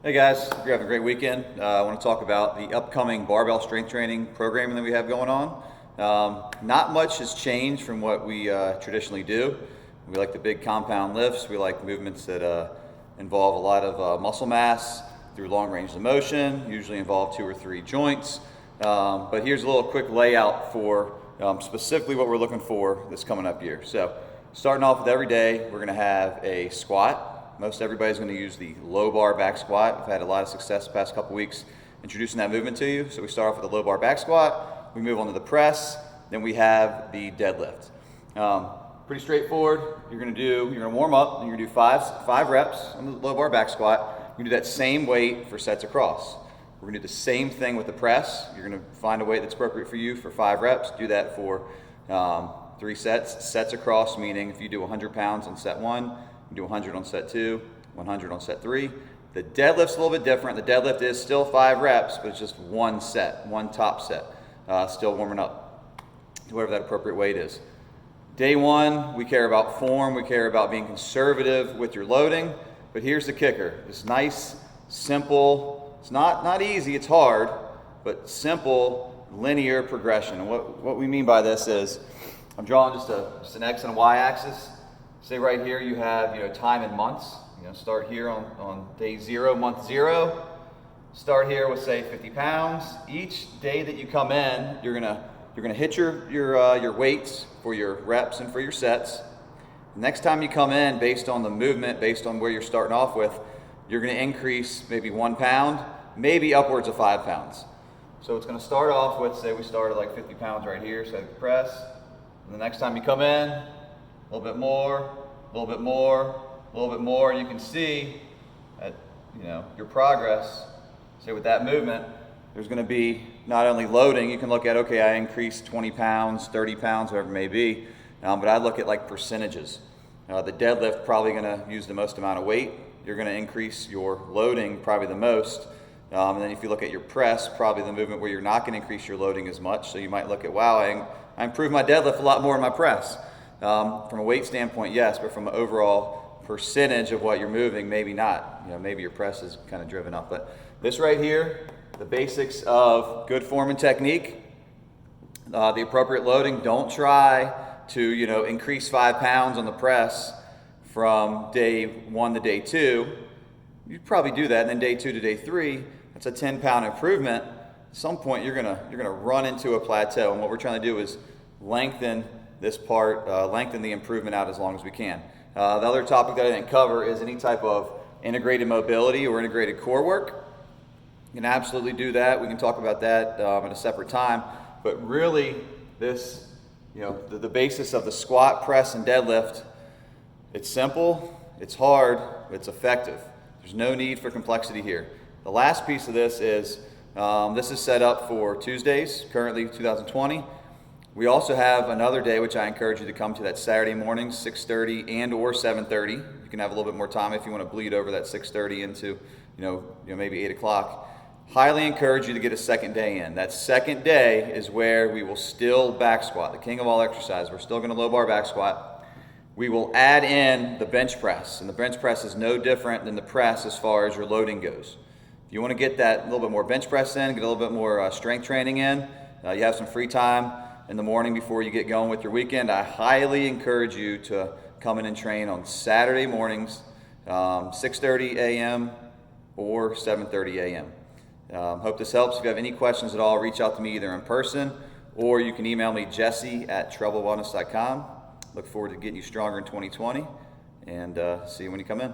Hey guys, hope you're having a great weekend. I want to talk about the upcoming barbell strength training programming that we have going on. Not much has changed from what we traditionally do. We like the big compound lifts. We like movements that involve a lot of muscle mass through long range of motion, usually involve 2 or 3 joints. But here's a little quick layout for specifically what we're looking for this coming up year. So starting off with every day, we're going to have a squat. Most everybody's going to use the low bar back squat. We've had a lot of success the past couple weeks introducing that movement to you. So we start off with the low bar back squat, we move on to the press, then we have the deadlift. Pretty straightforward. You're going to warm up, and you're going to do five reps on the low bar back squat. You're going to do that same weight for sets across. We're going to do the same thing with the press. You're going to find a weight that's appropriate for you for 5 reps. Do that for 3 sets. Sets across, meaning if you do 100 pounds on set 1, you do 100 on set 2, 100 on set 3. The deadlift's a little bit different. The deadlift is still 5 reps, but it's just one set, one top set. Still warming up to whatever that appropriate weight is. Day 1, we care about form. We care about being conservative with your loading. But here's the kicker. This nice, simple, it's not easy, it's hard, but simple, linear progression. And what we mean by this is, I'm drawing just an X and a Y axis. Say right here you have time in months. Start here on day 0, month 0. Start here with say 50 pounds. Each day that you come in, you're gonna hit your weights for your reps and for your sets. Next time you come in, based on the movement, based on where you're starting off with, you're gonna increase maybe 1 pound, maybe upwards of 5 pounds. So it's gonna start off with, say we started like 50 pounds right here, so press. And the next time you come in, a little bit more, a little bit more, a little bit more. You can see that your progress. Say with that movement, there's going to be not only loading. You can look at, okay, I increased 20 pounds, 30 pounds, whatever it may be. But I look at like percentages. The deadlift probably going to use the most amount of weight. You're going to increase your loading probably the most. And then if you look at your press, probably the movement where you're not going to increase your loading as much. So you might look at, wow, I improved my deadlift a lot more in my press. From a weight standpoint, yes, but from an overall percentage of what you're moving, maybe not. Maybe your press is kind of driven up. But this right here, the basics of good form and technique, the appropriate loading. Don't try to increase 5 pounds on the press from day 1 to day 2. You'd probably do that, and then day 2 to day 3, that's a 10-pound improvement. At some point, you're gonna run into a plateau, and what we're trying to do is lengthen this part, lengthen the improvement out as long as we can. The other topic that I didn't cover is any type of integrated mobility or integrated core work. You can absolutely do that. We can talk about that at a separate time. But really, this, the basis of the squat, press, and deadlift, it's simple, it's hard, but it's effective. There's no need for complexity here. The last piece of this is set up for Tuesdays, currently 2020. We also have another day, which I encourage you to come to, that Saturday morning, 6:30 and or 7:30. You can have a little bit more time if you want to bleed over that 6:30 into, maybe 8 o'clock. Highly encourage you to get a second day in. That second day is where we will still back squat, the king of all exercise. We're still going to low bar back squat. We will add in the bench press, and the bench press is no different than the press as far as your loading goes. If you want to get that little bit more bench press in, get a little bit more strength training in, you have some free time in the morning before you get going with your weekend, I highly encourage you to come in and train on Saturday mornings, 6:30 a.m. or 7:30 a.m. Hope this helps. If you have any questions at all, reach out to me either in person or you can email me, jesse@troublewellness.com. Look forward to getting you stronger in 2020, and see you when you come in.